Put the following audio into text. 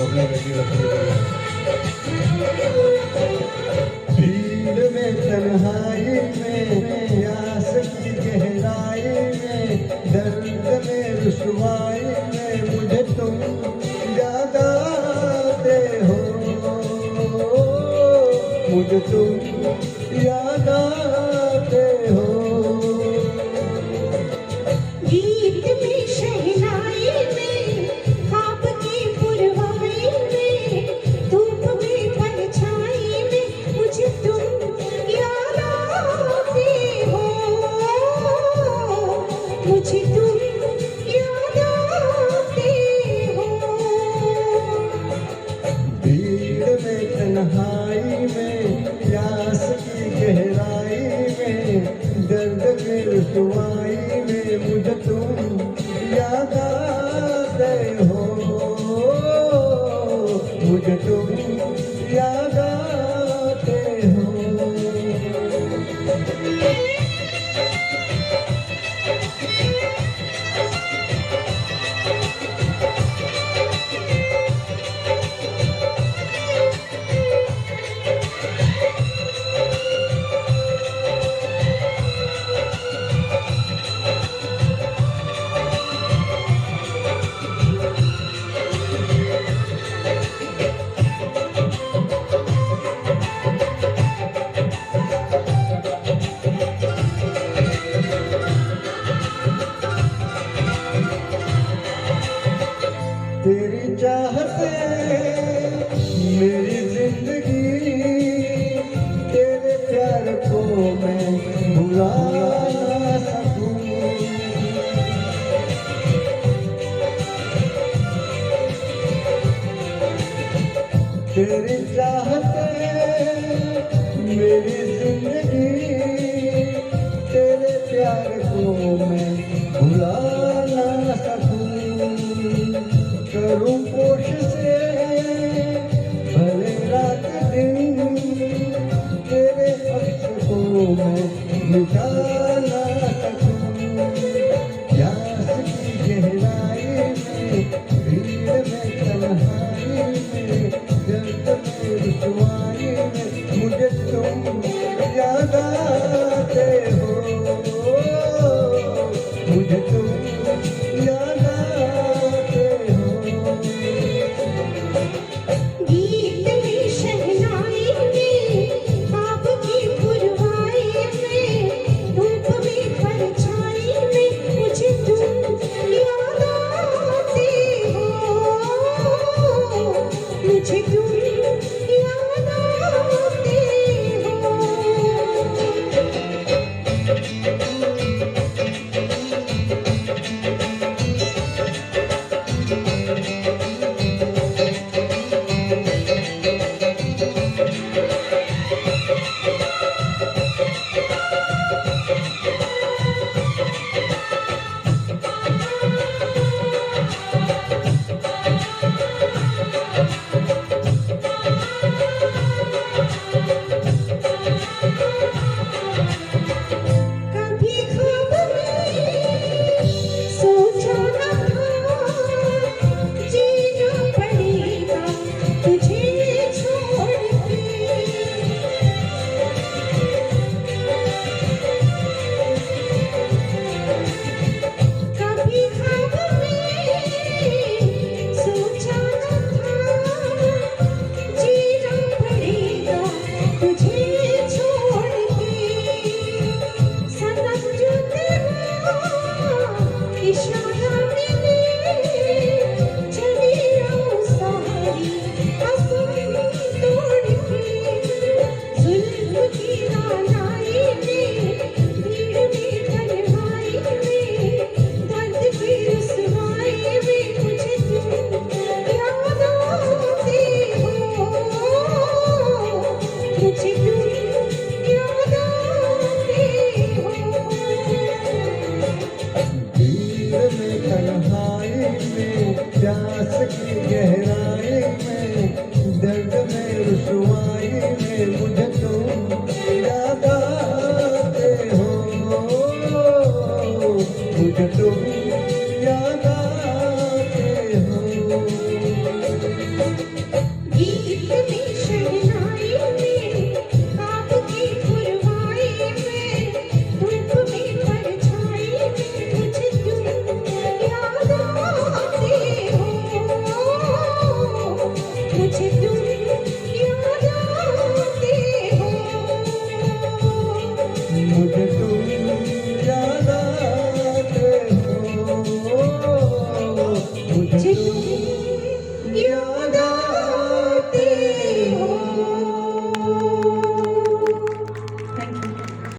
अपने बेटी रखने के भीड़ में तन्हाई में प्यास की गहराई में दर्द में रुसवाई में मुझे तुम याद आते हो, मुझे तुम याद आते हो। गीत में शहनाई में ख्वाब की पुरवाई में धूप में परछाई में मुझे तुम याद आते हो, मुझे तुम याद आते हो। भीड़ में तन्हाई में प्यास की गहराई में दर्द में रुसवाई में मुझे तुम याद आते हो, मुझे तुम याद आते हो। तेरी चाहते मेरी जिंदगी, तेरे प्यार को मैं भुला ना सकूं। तेरी चाहते मेरी जिंदगी, तेरे प्यार को मैं भुला ना सकूं। करूं कोशिश भले रात दिन, तेरे अक्स को मैं मिटा ना सकूं। प्यास की गहराई में भीड़ में तन्हाई में दर्द में रुसवाई में मुझे तुम याद आते हो, मुझे तुम याद आते हो। गीत में शहनाई में ख्वाब की पुरवाई में धूप में परछाई में मुझे तुम याद आते हो, मुझे तुम